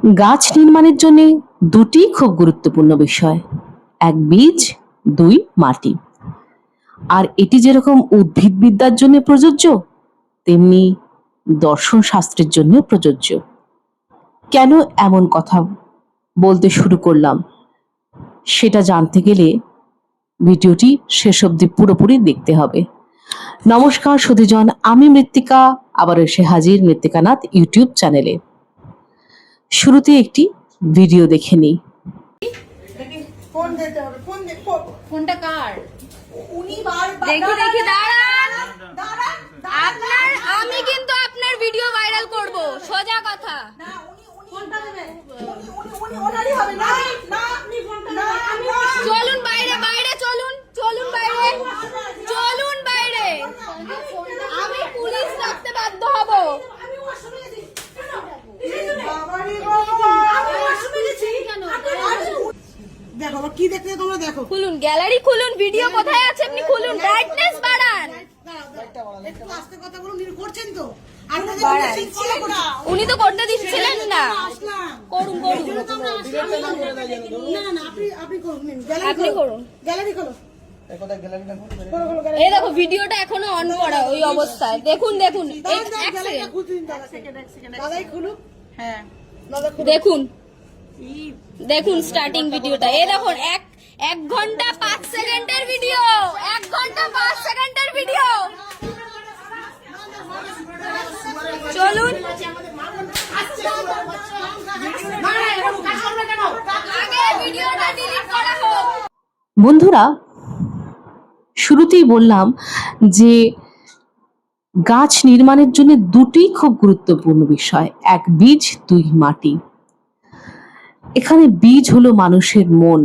গাছ নির্মাণের জন্য দুটি খুব গুরুত্বপূর্ণ বিষয়, এক বীজ, দুই মাটি। আর এটি যেরকম উদ্ভিদবিদ্যার জন্য প্রযোজ্য, তেমনি দর্শন শাস্ত্রের জন্য প্রযোজ্য। কেন এমন কথা বলতে শুরু করলাম সেটা জানতে গেলে ভিডিওটি শেষ অবধি পুরোপুরি দেখতে হবে। নমস্কার সুধীজন, আমি মৃত্তিকা আবার এসে হাজির মৃত্তিকানাথ ইউটিউব চ্যানেলে। শুরুতে একটি ভিডিও দেখে নিই। ফোন দিতে হবে, ফোনটা কার? উনি বারবার দেখি দাঁড়ান। দাঁড়ান, আপনার আমি কিন্তু আপনার ভিডিও ভাইরাল করব, সোজা কথা। না উনি ফোনটা দেবেন, উনি ওনারই হবে। না না আপনি ফোনটা না, আমি চলুন বাইরে, চলুন বাইরে, চলুন বাইরে। আমি পুলিশ ডাকতে বাধ্য হব। আমি ওর শুনে গেছি। বাবারে বাবা, আমি ওর শুনে গেছি। দেখো কি দেখতে তোমরা দেখো। খুলুন গ্যালারি, খুলুন ভিডিও কোথায় আছে আপনি খুলুন, ব্রাইটনেস বাড়ান। একটু আস্তে কথা বলুন, উনি করছেন তো। আর উনি তো করতে দিচ্ছিলেন না। করুন না আপনি করুন, আপনি করুন। গ্যালারি খোলো। এই দেখো ভিডিওটা এখনো অন করা ওই অবস্থায়। দেখুন এক সেকেন্ড। দাদাই খুলুক। হ্যাঁ দেখুন স্টার্টিং ভিডিওটা। এই দেখুন 1 ঘন্টা 5 সেকেন্ডের ভিডিও, 1 ঘন্টা 5 সেকেন্ডের ভিডিও। চলুন আগে ভিডিওটা ডিলিট করা হোক। বন্ধুরা, শুরুতেই বললাম যে গাছ নির্মাণের জন্য দুটি খুব গুরুত্বপূর্ণ বিষয়, এক বীজ, দুই মাটি। এখানে বীজ হলো মানুষের মন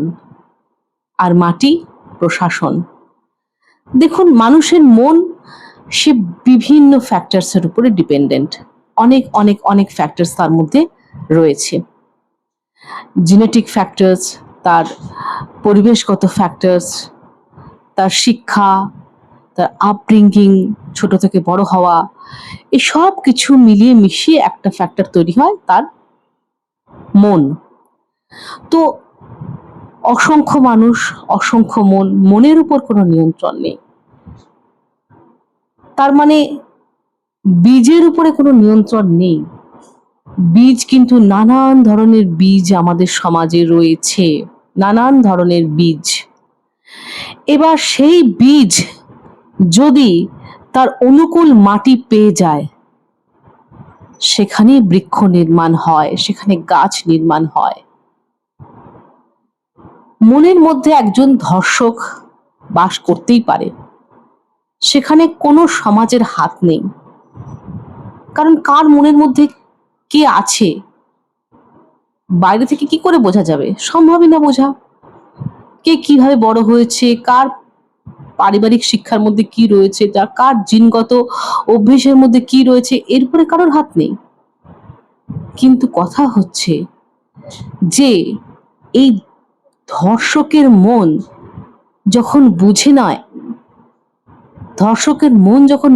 আর মাটি প্রশাসন। দেখুন, মানুষের মন সে বিভিন্ন ফ্যাক্টরসের উপরে ডিপেন্ডেন্ট। অনেক ফ্যাক্টরস তার মধ্যে রয়েছে। জেনেটিক ফ্যাক্টরস, তার পরিবেশগত ফ্যাক্টরস, তার শিক্ষা, তার আপব্রিঙ্গিং, ছোট থেকে বড় হওয়া, এই সব কিছু মিলিয়ে মিশিয়ে একটা ফ্যাক্টর তৈরি হয়, তার মন। তো অসংখ্য মানুষ, অসংখ্য মন, মনের উপর কোনো নিয়ন্ত্রণ নেই। তার মানে বীজের উপরে কোনো নিয়ন্ত্রণ নেই। বীজ কিন্তু নানান ধরনের বীজ আমাদের সমাজে রয়েছে, নানান ধরনের বীজ। এবার সেই বীজ যদি তার অনুকূল মাটি পেয়ে যায়, সেখানে বৃক্ষ নির্মাণ হয়, সেখানে গাছ নির্মাণ হয়। মনের মধ্যে একজন ধর্ষক বাস করতেই পারে, সেখানে কোনো সমাজের হাত নেই। কারণ কার মনের মধ্যে কে আছে বাইরে থেকে কি করে বোঝা যাবে? সম্ভবই না বোঝা। কে কিভাবে বড় হয়েছে, কার পারিবারিক শিক্ষার মধ্যে কি রয়েছে, কার জিনগত অভ্যেসের মধ্যে কি রয়েছে, এর উপরে কারোর হাত নেই। কিন্তু কথা হচ্ছে যে এই ধর্ষকের মন যখন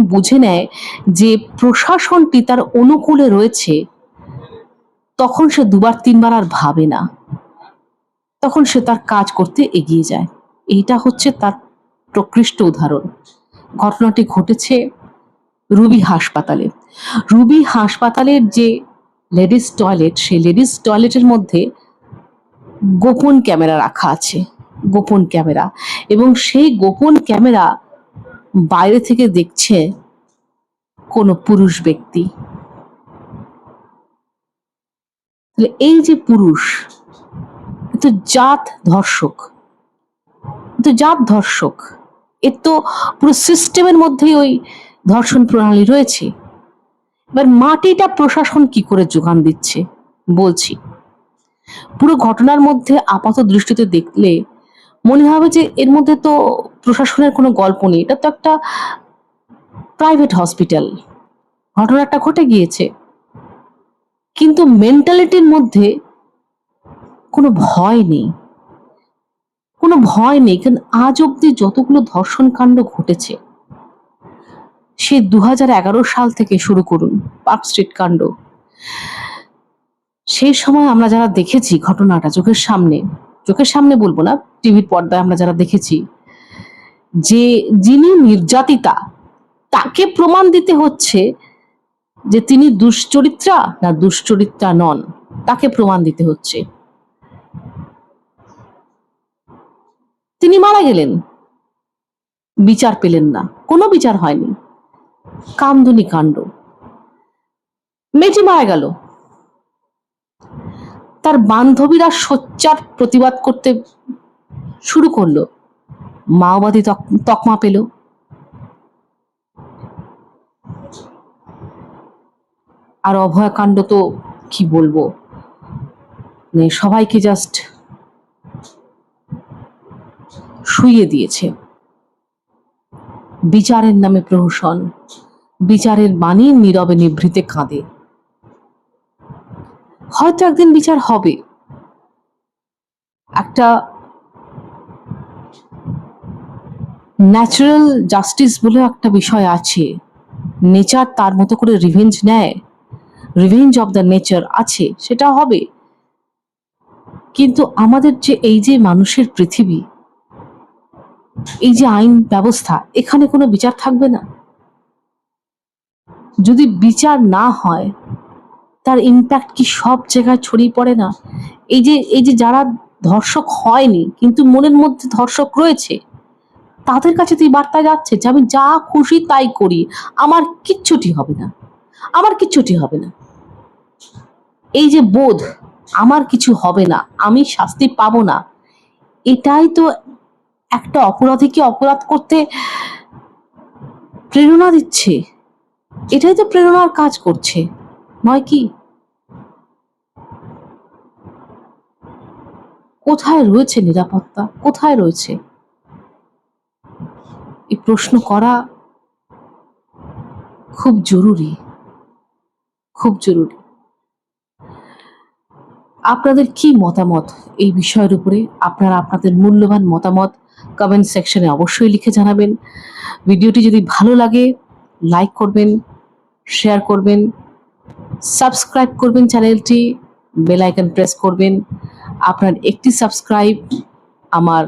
বুঝে নেয় যে প্রশাসনটি তার অনুকূলে রয়েছে, তখন সে দুবার তিনবার আর ভাবে না, তখন সে তার কাজ করতে এগিয়ে যায়। এইটা হচ্ছে তার প্রকৃষ্ট উদাহরণ। ঘটনাটি ঘটেছে রুবি হাসপাতালে। রুবি হাসপাতালের যে লেডিস টয়লেট, সেই লেডিস টয়লেটের মধ্যে গোপন ক্যামেরা রাখা আছে, গোপন ক্যামেরা। এবং সেই গোপন ক্যামেরা বাইরে থেকে দেখছে কোনো পুরুষ ব্যক্তি। এই যে পুরুষ, তো জাত ধর্ষক, এর তো পুরো সিস্টেমের মধ্যেই ওই ধর্ষণ প্রণালী রয়েছে। এবার মাটিটা প্রশাসন কি করে যোগান দিচ্ছে বলছি। পুরো ঘটনার মধ্যে আপাত দৃষ্টিতে দেখলে মনে হবে যে এর মধ্যে তো প্রশাসনের কোনো গল্প নেই, এটা তো একটা প্রাইভেট হসপিটাল, ঘটনাটা ঘটে গিয়েছে। কিন্তু মেন্টালিটির মধ্যে কোনো ভয় নেই, কারণ আজ অব্দি যতগুলো ধর্ষণ কাণ্ড ঘটেছে, সে 2011 সাল থেকে শুরু করুন, পার্ক স্ট্রিট কাণ্ড, সেই সময় আমরা যারা দেখেছি ঘটনাটা চোখের সামনে বলবো না, টিভির পর্দায় আমরা যারা দেখেছি, যে যিনি নির্যাতিতা তাকে প্রমাণ দিতে হচ্ছে যে তিনি দুশ্চরিত্রা না দুশ্চরিত্রা নন, তাকে প্রমাণ দিতে হচ্ছে। তিনি মারা গেলেন, বিচার পেলেন না, কোনো বিচার হয়নি, কামদুনি কাণ্ড। মেয়েটি মারা গেল, তার বান্ধবীরা সোচ্চার প্রতিবাদ করতে শুরু করলো, মাওবাদী তকমা পেল। আর অভয়াকাণ্ড তো কি বলবো, মানে সবাইকে জাস্ট শুইয়ে দিয়েছে। বিচারের নামে প্রহসন, বিচারের বাণী নীরবে নিভৃতে কাঁদে। হয়তো একদিন বিচার হবে। একটা ন্যাচারাল জাস্টিস বলে একটা বিষয় আছে, নেচার তার মতো করে রিভেঞ্জ নেয়, রিভেঞ্জ অফ দ্য নেচার আছে, সেটা হবে। কিন্তু আমাদের যে এই যে মানুষের পৃথিবী, এই যে আইন ব্যবস্থা, এখানে কোনো বিচার থাকবে না। যদি বিচার না হয় তার ইম্প্যাক্ট কি সব জায়গায় ছড়িয়ে পড়ে না? এই যে যারা ধর্ষক হয়নি কিন্তু মনের মধ্যে ধর্ষক রয়েছে, তাদের কাছে তো এই বার্তা যাচ্ছে যে আমি যা খুশি তাই করি, আমার কিচ্ছুটি হবে না, আমার কিচ্ছুটি হবে না। এই যে বোধ, আমার কিছু হবে না, আমি শাস্তি পাবো না, এটাই তো একটা অপরাধীকে অপরাধ করতে প্রেরণা দিচ্ছে, এটাই তো প্রেরণার কাজ করছে, নয় কি? কোথায় রয়েছে নিরাপত্তা, কোথায় রয়েছে? এই প্রশ্ন করা খুব জরুরি, খুব জরুরি। আপনাদের কি মতামত এই বিষয়ের উপরে? আপনারা আপনাদের মূল্যবান মতামত কমেন্ট সেকশনে অবশ্যই লিখে জানাবেন। ভিডিওটি যদি ভালো লাগে লাইক করবেন, শেয়ার করবেন, সাবস্ক্রাইব করবেন চ্যানেলটি, বেল আইকন প্রেস করবেন। আপনার একটি সাবস্ক্রাইব আমার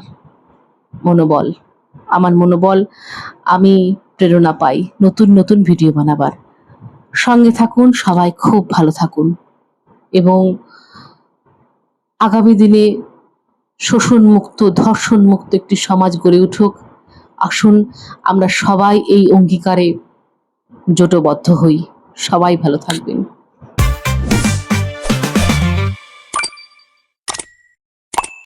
মনোবল, আমি প্রেরণা পাই নতুন নতুন ভিডিও বানাবার। সঙ্গে থাকুন, সবাই খুব ভালো থাকুন এবং আগামী দিনে শোষণমুক্ত, ধর্ষণমুক্ত একটি সমাজ গড়ে উঠুক। আসুন আমরা সবাই এই অঙ্গীকারে জোটবদ্ধ হই। সবাই ভালো থাকবেন।